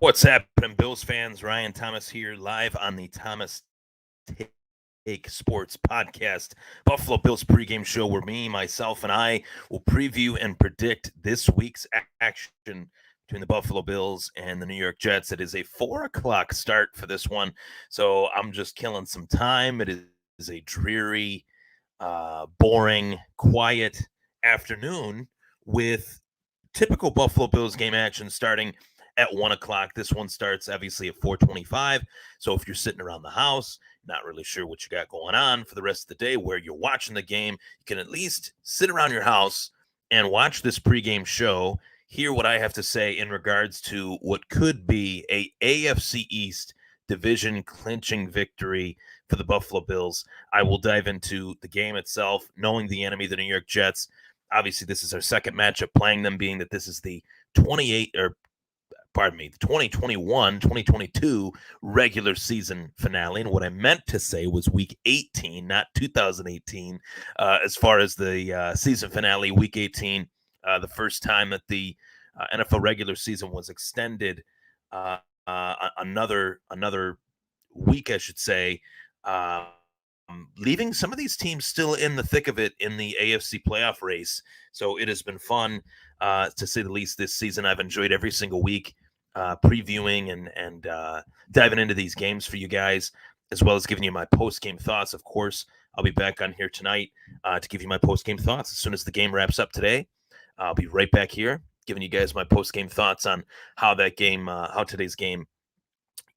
What's happening, Bills fans? Ryan Thomas here, live on the Thomas Take Sports Podcast, Buffalo Bills pregame show, where me, myself, and I will preview and predict this week's action between the Buffalo Bills and the New York Jets. It is a 4 o'clock start for this one, so I'm just killing some time. It is a dreary, boring, quiet afternoon with typical Buffalo Bills game action starting at 1 o'clock. This one starts obviously at 4:25. So if you're sitting around the house, not really sure what you got going on for the rest of the day, where you're watching the game, you can at least sit around your house and watch this pregame show. Hear what I have to say in regards to what could be a AFC East division clinching victory for the Buffalo Bills. I will dive into the game itself, knowing the enemy, the New York Jets. Obviously, this is our second matchup playing them, being that this is the 2021-2022 regular season finale. And what I meant to say was week 18, not 2018, as far as the season finale, week 18, the first time that the NFL regular season was extended another week, I should say, leaving some of these teams still in the thick of it in the AFC playoff race. So it has been fun, to say the least, this season. I've enjoyed every single week previewing and diving into these games for you guys, as well as giving you my post-game thoughts. Of course, I'll be back on here tonight to give you my post-game thoughts. As soon as the game wraps up today, I'll be right back here giving you guys my post-game thoughts on how today's game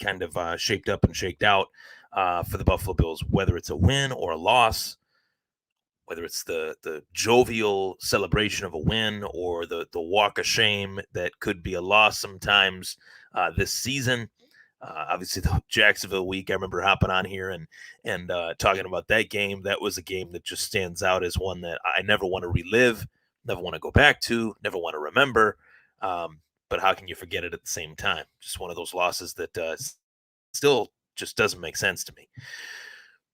kind of shaped up and shaked out for the Buffalo Bills, whether it's a win or a loss, whether it's the jovial celebration of a win or the walk of shame that could be a loss sometimes this season. Obviously, the Jacksonville week, I remember hopping on here and talking about that game. That was a game that just stands out as one that I never want to relive, never want to go back to, never want to remember. But how can you forget it at the same time? Just one of those losses that still just doesn't make sense to me.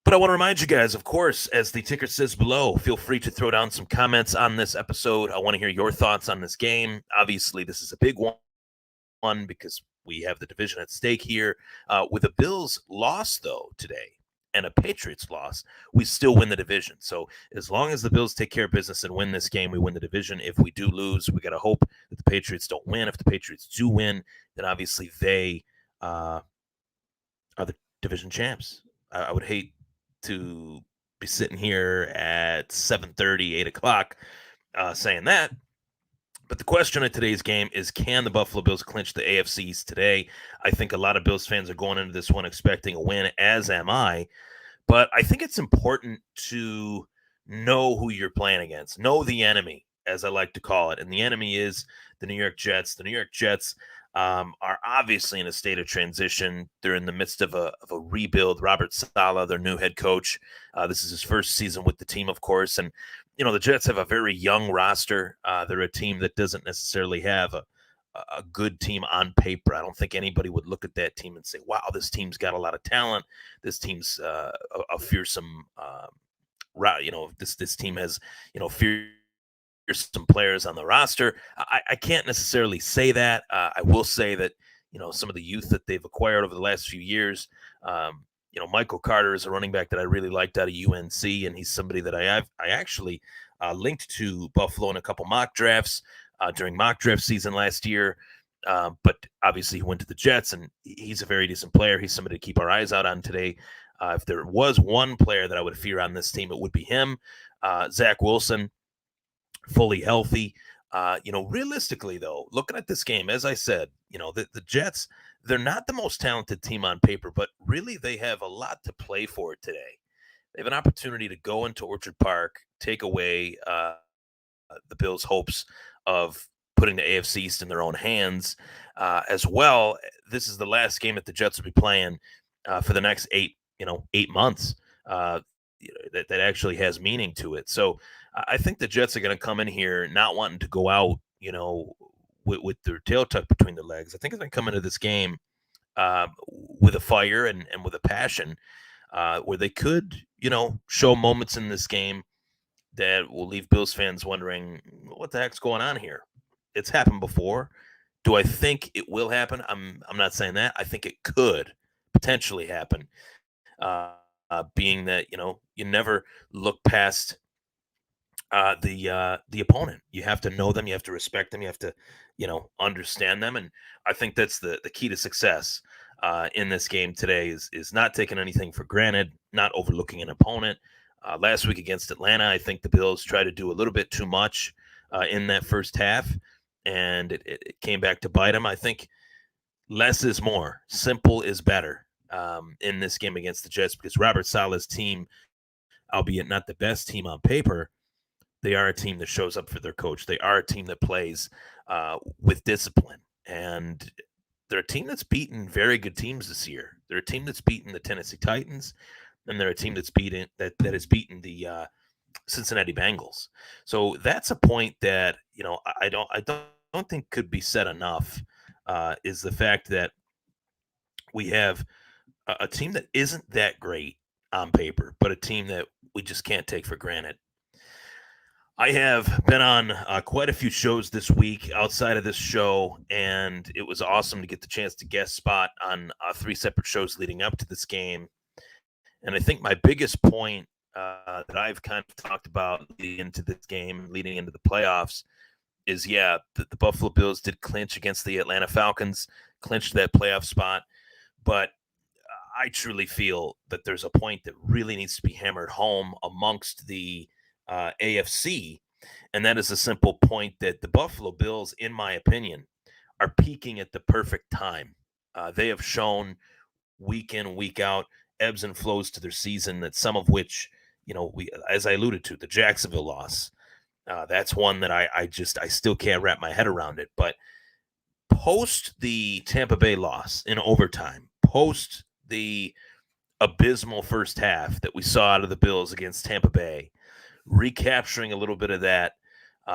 But I want to remind you guys, of course, as the ticker says below, feel free to throw down some comments on this episode. I want to hear your thoughts on this game. Obviously, this is a big one because we have the division at stake here. With a Bills loss, though, today, and a Patriots loss, we still win the division. So as long as the Bills take care of business and win this game, we win the division. If we do lose, we got to hope that the Patriots don't win. If the Patriots do win, then obviously they are the division champs. I would hate to be sitting here at 7:30, 8 o'clock saying that. But the question of today's game is, can the Buffalo Bills clinch the AFC East today? I think a lot of Bills fans are going into this one expecting a win, as am I. But I think it's important to know who you're playing against, know the enemy, as I like to call it. And the enemy is the New York Jets. The New York Jets are obviously in a state of transition. They're in the midst of a rebuild. Robert Saleh, their new head coach, this is his first season with the team, of course. And, you know, the Jets have a very young roster. They're a team that doesn't necessarily have a good team on paper. I don't think anybody would look at that team and say, wow, this team's got a lot of talent. This team's a fearsome, this team has, fearsome players on the roster. I can't necessarily say that. I will say that, some of the youth that they've acquired over the last few years, Michael Carter is a running back that I really liked out of UNC, and he's somebody that I actually linked to Buffalo in a couple mock drafts during mock draft season last year. But obviously he went to the Jets, and he's a very decent player. He's somebody to keep our eyes out on today. If there was one player that I would fear on this team, it would be him. Zach Wilson, fully healthy. Realistically, though, looking at this game, as I said, the Jets, they're not the most talented team on paper, but really they have a lot to play for today. They have an opportunity to go into Orchard Park, take away the Bills' hopes of putting the AFC East in their own hands. As well, this is the last game that the Jets will be playing for the next 8 months. That actually has meaning to it. So I think the Jets are going to come in here not wanting to go out, with their tail tucked between their legs. I think they're going to come into this game with a fire and with a passion, where they could, show moments in this game that will leave Bills fans wondering what the heck's going on here. It's happened before. Do I think it will happen? I'm not saying that. I think it could potentially happen. Uh, Being that you never look past the opponent. You have to know them. You have to respect them. You have to understand them. And I think that's the key to success in this game today is not taking anything for granted, not overlooking an opponent. Last week against Atlanta, I think the Bills tried to do a little bit too much in that first half, and it came back to bite them. I think less is more. Simple is better in this game against the Jets because Robert Saleh's team, albeit not the best team on paper, they are a team that shows up for their coach. They are a team that plays with discipline, and they're a team that's beaten very good teams this year. They're a team that's beaten the Tennessee Titans, and they're a team that's beaten that has beaten the Cincinnati Bengals. So that's a point that I don't think could be said enough. Is the fact that we have a team that isn't that great on paper, but a team that we just can't take for granted. I have been on quite a few shows this week outside of this show, and it was awesome to get the chance to guest spot on three separate shows leading up to this game. And I think my biggest point that I've kind of talked about leading into this game, leading into the playoffs, is the Buffalo Bills did clinch against the Atlanta Falcons, clinched that playoff spot. But I truly feel that there's a point that really needs to be hammered home amongst the AFC, and that is a simple point that the Buffalo Bills, in my opinion, are peaking at the perfect time. They have shown week in, week out, ebbs and flows to their season, that some of which, as I alluded to, the Jacksonville loss, that's one that I still can't wrap my head around it. But post the Tampa Bay loss in overtime, post the abysmal first half that we saw out of the Bills against Tampa Bay, recapturing a little bit of that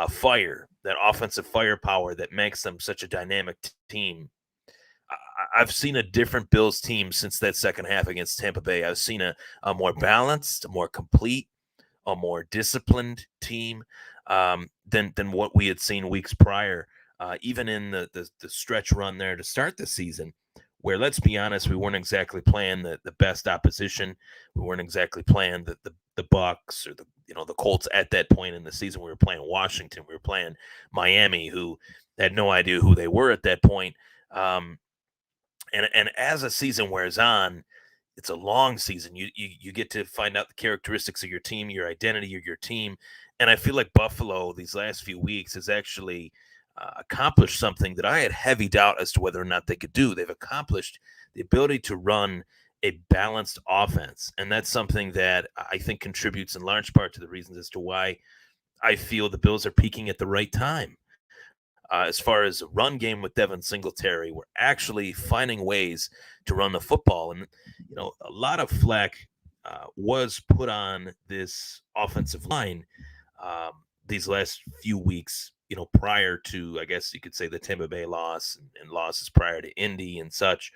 fire, that offensive firepower that makes them such a dynamic team. I've seen a different Bills team since that second half against Tampa Bay. I've seen a more balanced, a more complete, a more disciplined team than what we had seen weeks prior, even in the stretch run there to start the season, where, let's be honest, we weren't exactly playing the best opposition. We weren't exactly playing the Bucks or the Colts at that point in the season. We were playing Washington. We were playing Miami, who had no idea who they were at that point. And as a season wears on, it's a long season. You get to find out the characteristics of your team, your identity of your team. And I feel like Buffalo these last few weeks has actually accomplished something that I had heavy doubt as to whether or not they could do. They've accomplished the ability to run a balanced offense. And that's something that I think contributes in large part to the reasons as to why I feel the Bills are peaking at the right time. As far as a run game with Devin Singletary, we're actually finding ways to run the football. And, a lot of flack was put on this offensive line these last few weeks, prior to, I guess you could say, the Tampa Bay loss and losses prior to Indy and such,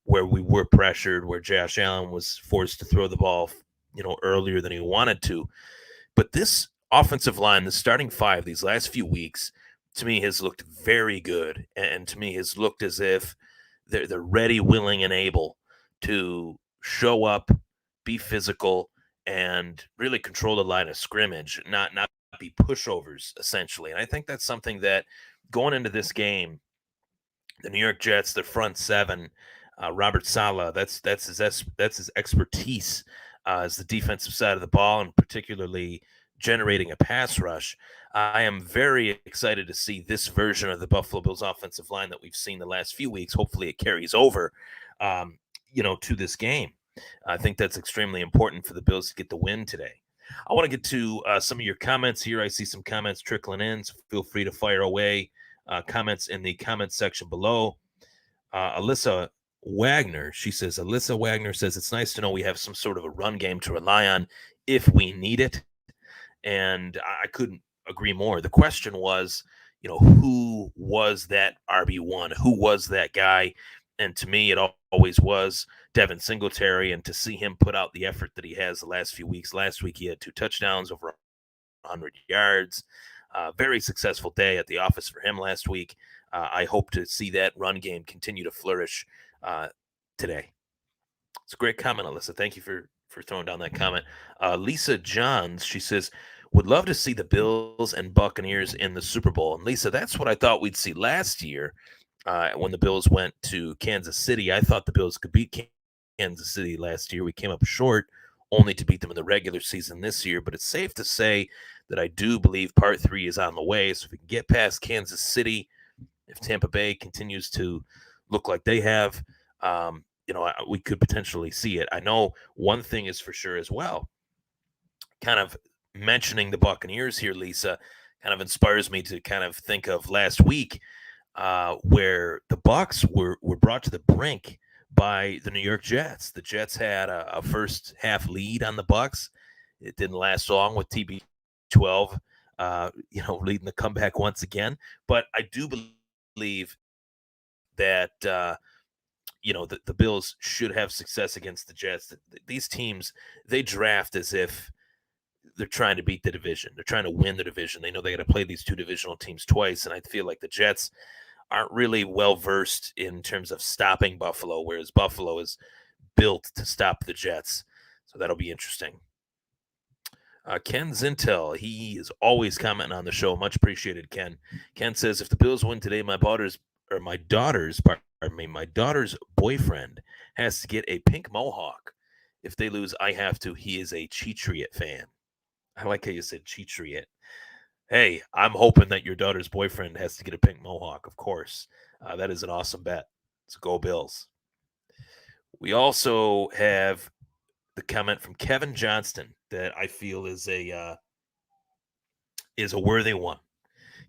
where we were pressured, where Josh Allen was forced to throw the ball, earlier than he wanted to. But this offensive line, the starting five these last few weeks, to me has looked very good, and to me has looked as if they're ready, willing, and able to show up, be physical, and really control the line of scrimmage, not be pushovers, essentially. And I think that's something that, going into this game, the New York Jets, their front seven, Robert Saleh, that's his expertise as the defensive side of the ball, and particularly generating a pass rush. I am very excited to see this version of the Buffalo Bills offensive line that we've seen the last few weeks. Hopefully it carries over, to this game. I think that's extremely important for the Bills to get the win today. I want to get to some of your comments here. I see some comments trickling in, so feel free to fire away comments in the comments section below. Alyssa Wagner says, it's nice to know we have some sort of a run game to rely on if we need it. And I couldn't agree more. The question was, who was that RB1? Who was that guy? And to me, it always was Devin Singletary. And to see him put out the effort that he has the last few weeks. Last week, he had 2 touchdowns, over 100 yards. Very successful day at the office for him last week. I hope to see that run game continue to flourish today. It's a great comment, Alyssa. Thank you for throwing down that comment. Lisa Johns, she says, would love to see the Bills and Buccaneers in the Super Bowl. And Lisa, that's what I thought we'd see last year when the Bills went to Kansas City. I thought the Bills could beat Kansas City last year. We came up short, only to beat them in the regular season this year. But it's safe to say that I do believe part three is on the way. So if we can get past Kansas City, if Tampa Bay continues to look like they have, we could potentially see it. I know one thing is for sure as well. Kind of mentioning the Buccaneers here, Lisa, kind of inspires me to kind of think of last week where the Bucs were brought to the brink by the New York Jets. The Jets had a first half lead on the Bucs. It didn't last long with TB12, leading the comeback once again. But I do believe that the Bills should have success against the Jets. These teams, they draft as if they're trying to beat the division. They're trying to win the division. They know they got to play these two divisional teams twice, and I feel like the Jets aren't really well versed in terms of stopping Buffalo, whereas Buffalo is built to stop the Jets. So that'll be interesting. Ken Zintel, he is always commenting on the show. Much appreciated, Ken. Ken says, if the Bills win today, my daughter's boyfriend has to get a pink mohawk. If they lose, I have to. He is a Cheatriot fan. I like how you said Cheatriot. Hey, I'm hoping that your daughter's boyfriend has to get a pink mohawk, of course. That is an awesome bet. So go Bills. We also have the comment from Kevin Johnston that I feel is a worthy one.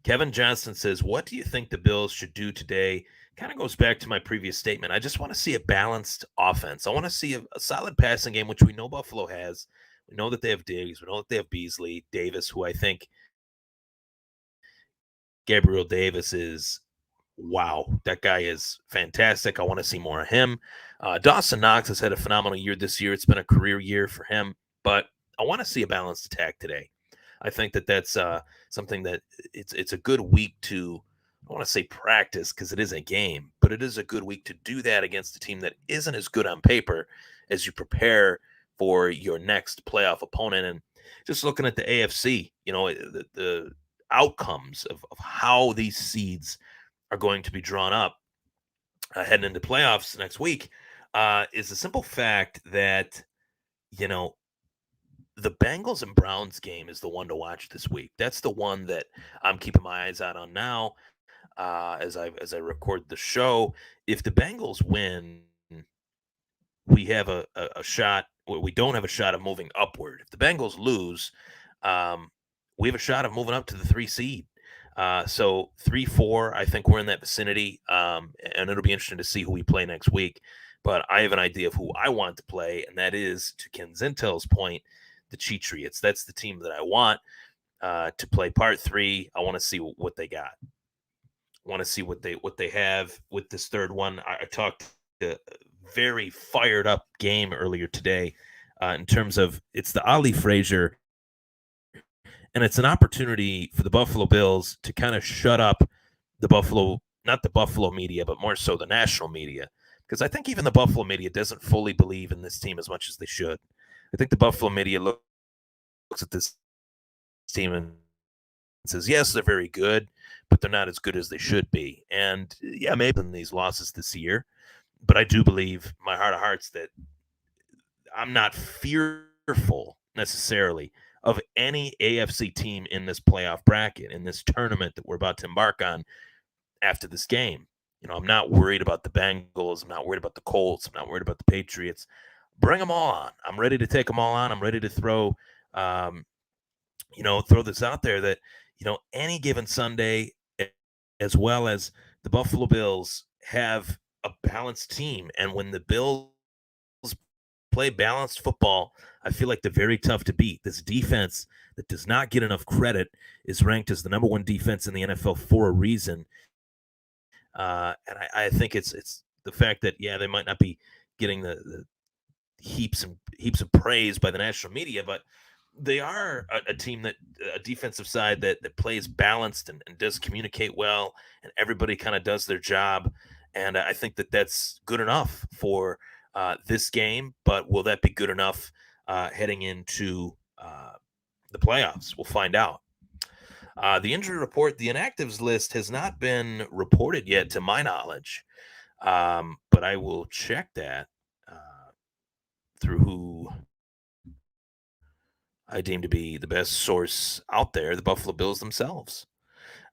Kevin Johnston says, what do you think the Bills should do today? Kind of goes back to my previous statement. I just want to see a balanced offense. I want to see a solid passing game, which we know Buffalo has. We know that they have Diggs. We know that they have Beasley, Davis, who I think Gabriel Davis is, wow, that guy is fantastic. I want to see more of him. Dawson Knox has had a phenomenal year this year. It's been a career year for him, but I want to see a balanced attack today. I think that that's something that it's a good week to, I want to say practice because it is a game, but it is a good week to do that against a team that isn't as good on paper as you prepare for your next playoff opponent. And just looking at the AFC, the outcomes of how these seeds are going to be drawn up heading into playoffs next week is the simple fact that, the Bengals and Browns game is the one to watch this week. That's the one that I'm keeping my eyes out on now as I record the show. If the Bengals win, we have a shot. We don't have a shot of moving upward. If the Bengals lose, we have a shot of moving up to the 3 seed. So 3-4, I think we're in that vicinity, and it'll be interesting to see who we play next week. But I have an idea of who I want to play, and that is, to Ken Zintel's point, the Cheatriots. That's the team that I want to play part 3. I want to see what they got. I want to see what they have with this third one. I talked a very fired up game earlier today in terms of it's the Ali Frazier, and it's an opportunity for the Buffalo Bills to kind of shut up not the Buffalo media, but more so the national media. Because I think even the Buffalo media doesn't fully believe in this team as much as they should. I think the Buffalo media looks at this team and says, yes, they're very good, but they're not as good as they should be. And yeah, maybe in these losses this year, but I do believe my heart of hearts that I'm not fearful necessarily of any AFC team in this playoff bracket, in this tournament that we're about to embark on after this game. I'm not worried about the Bengals. I'm not worried about the Colts. I'm not worried about the Patriots. Bring them all on. I'm ready to take them all on. I'm ready to throw this out there that, any given Sunday, as well as the Buffalo Bills, have a balanced team. And when the Bills play balanced football, I feel like they're very tough to beat. This defense that does not get enough credit is ranked as the number 1 defense in the NFL for a reason. And I think it's the fact that, they might not be getting the heaps of praise by the national media, but they are a team that a defensive side that plays balanced and does communicate well, and everybody kind of does their job. And I think that that's good enough for this game. But will that be good enough heading into the playoffs? We'll find out. The injury report, the inactives list has not been reported yet, to my knowledge. But I will check that through who I deem to be the best source out there, the Buffalo Bills themselves.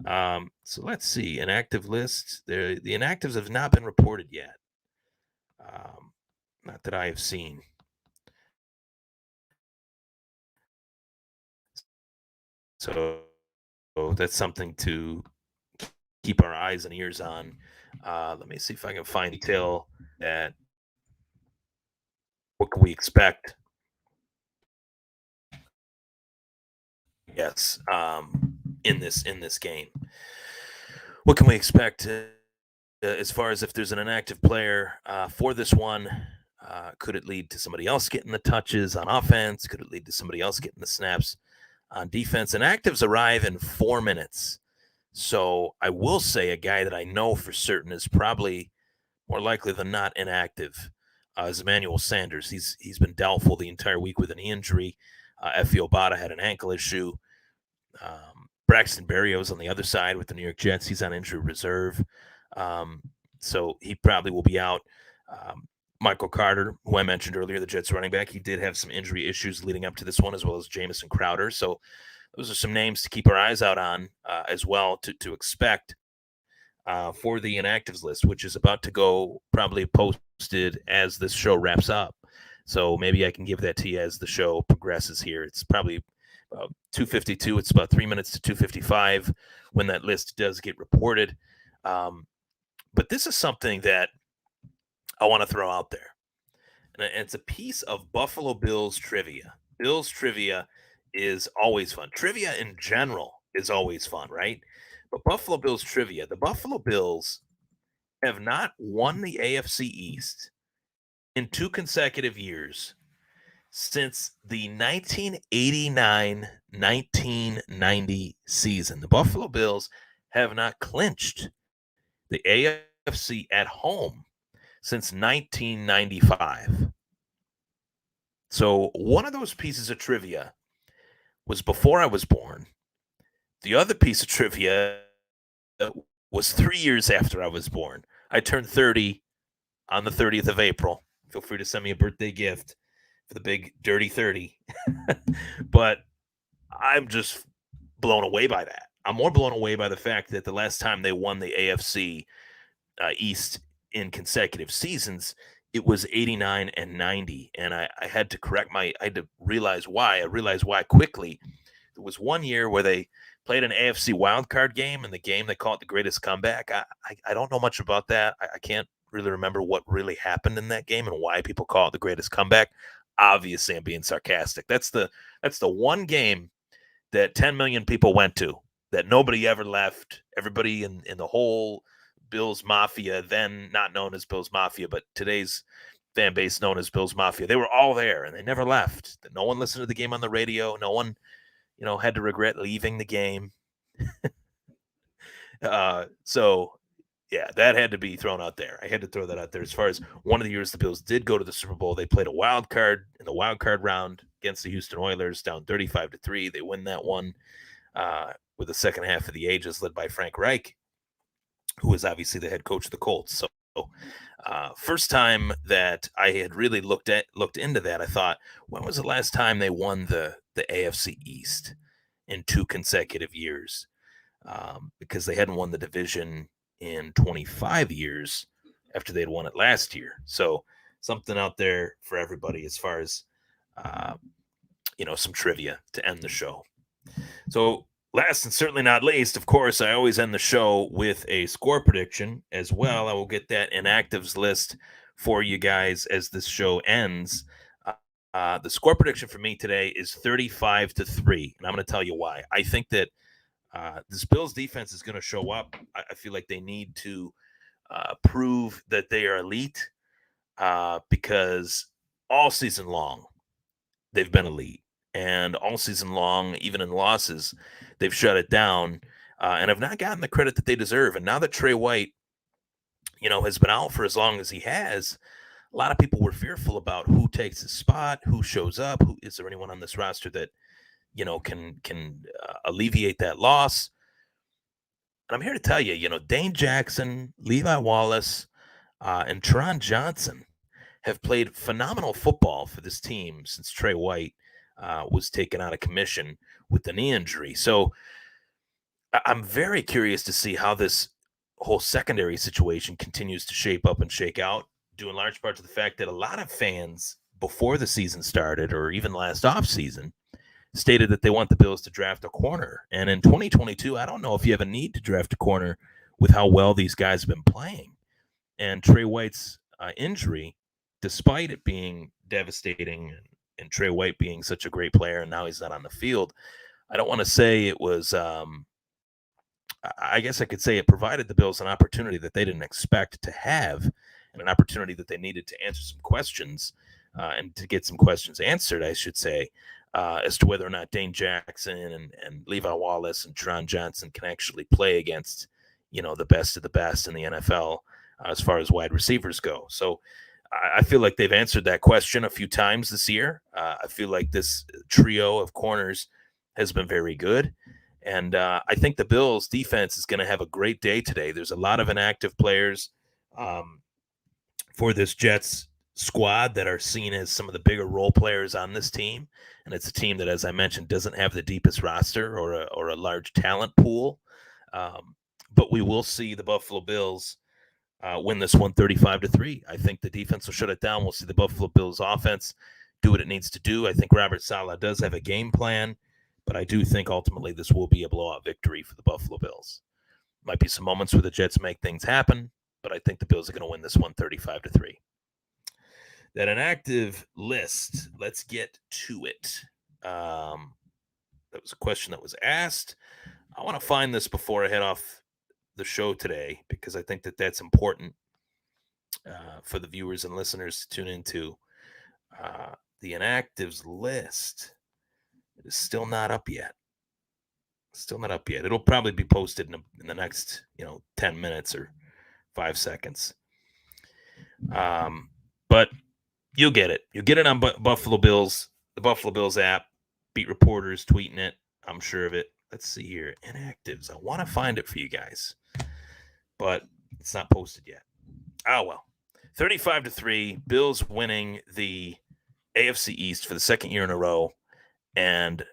So let's see, inactive list. The inactives have not been reported yet. Not that I have seen. So that's something to keep our eyes and ears on. Let me see if I can find detail that what can we expect. Yes, in this game, what can we expect as far as if there's an inactive player for this one? Could it lead to somebody else getting the touches on offense? Could it lead to somebody else getting the snaps on defense? And actives arrive in 4 minutes. So I will say a guy that I know for certain is probably more likely than not inactive is Emmanuel Sanders. He's been doubtful the entire week with an knee injury. Effie Obata had an ankle issue. Braxton Berrios on the other side with the New York Jets. He's on injury reserve. Um, so he probably will be out. Um, Michael Carter, who I mentioned earlier, the Jets running back, he did have some injury issues leading up to this one, as well as Jamison Crowder. So those are some names to keep our eyes out on as well to expect for the inactives list, which is about to go probably posted as this show wraps up. So maybe I can give that to you as the show progresses here. It's probably about 2:52. It's about 3 minutes to 2:55 when that list does get reported. But this is something that I want to throw out there. And it's a piece of Buffalo Bills trivia. Bills trivia is always fun. Trivia in general is always fun, right? But Buffalo Bills trivia, the Buffalo Bills have not won the AFC East in 2 consecutive years since the 1989-1990 season. The Buffalo Bills have not clinched the AFC at home since 1995. So one of those pieces of trivia was before I was born. The other piece of trivia was 3 years after I was born. I turned 30 on the 30th of April. Feel free to send me a birthday gift for the big dirty 30. But I'm just blown away by that. I'm more blown away by the fact that the last time they won the AFC East in consecutive seasons, it was 89 and 90. And I had to I had to realize why. I realized why quickly. There was one year where they played an AFC wildcard game, and the game they call it the greatest comeback. I don't know much about that. I can't really remember what really happened in that game and why people call it the greatest comeback. Obviously, I'm being sarcastic. That's the one game that 10 million people went to that nobody ever left. Everybody in the whole Bills Mafia, then not known as Bills Mafia, but today's fan base known as Bills Mafia, they were all there and they never left. No one listened to the game on the radio. No one, had to regret leaving the game. So yeah, that had to be thrown out there. I had to throw that out there. As far as one of the years the Bills did go to the Super Bowl, they played a wild card in the wild card round against the Houston Oilers, down 35-3. They win that one with the second half of the ages led by Frank Reich, who was obviously the head coach of the Colts. So first time that I had really looked into that, I thought, when was the last time they won the AFC East in 2 consecutive years? Because they hadn't won the division in 25 years after they'd won it last year. So something out there for everybody as far as some trivia to end the show. So last and certainly not least, of course, I always end the show with a score prediction as well. I will get that inactives list for you guys as this show ends. The score prediction for me today is 35-3, and I'm going to tell you why. I think that this Bills defense is going to show up. I feel like they need to prove that they are elite because all season long they've been elite. And all season long, even in losses, they've shut it down and have not gotten the credit that they deserve. And now that Trey White, has been out for as long as he has, a lot of people were fearful about who takes his spot, who shows up, who is there anyone on this roster that can alleviate that loss. And I'm here to tell you, Dane Jackson, Levi Wallace, and Teron Johnson have played phenomenal football for this team since Trey White was taken out of commission with the knee injury. So I'm very curious to see how this whole secondary situation continues to shape up and shake out, due in large part to the fact that a lot of fans before the season started, or even last offseason, stated that they want the Bills to draft a corner. And in 2022, I don't know if you have a need to draft a corner with how well these guys have been playing. And Trey White's injury, despite it being devastating and Trey White being such a great player and now he's not on the field, I don't want to say it was I guess I could say it provided the Bills an opportunity that they didn't expect to have, and an opportunity that they needed to answer some questions and to get some questions answered, I should say, as to whether or not Dane Jackson and Levi Wallace and Teron Johnson can actually play against, the best of the best in the NFL as far as wide receivers go. So I feel like they've answered that question a few times this year. I feel like this trio of corners has been very good. And I think the Bills' defense is going to have a great day today. There's a lot of inactive players for this Jets squad that are seen as some of the bigger role players on this team. And it's a team that, as I mentioned, doesn't have the deepest roster or a large talent pool. But we will see the Buffalo Bills win this one 35-3. I think the defense will shut it down. We'll see the Buffalo Bills offense do what it needs to do. I think Robert Saleh does have a game plan. But I do think ultimately this will be a blowout victory for the Buffalo Bills. Might be some moments where the Jets make things happen, but I think the Bills are going to win this one 35-3. That inactive list, let's get to it. That was a question that was asked. I want to find this before I head off the show today because I think that that's important for the viewers and listeners to tune into. The inactives list. It is still not up yet. Still not up yet. It'll probably be posted in the next, 10 minutes or 5 seconds. But you'll get it. You'll get it on Buffalo Bills, the Buffalo Bills app. Beat reporters tweeting it. I'm sure of it. Let's see here. Inactives. I want to find it for you guys, but it's not posted yet. Oh, well. 35-3. Bills winning the AFC East for the second year in a row. And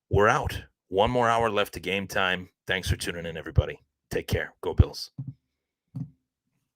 we're out. One more hour left to game time. Thanks for tuning in, everybody. Take care. Go Bills.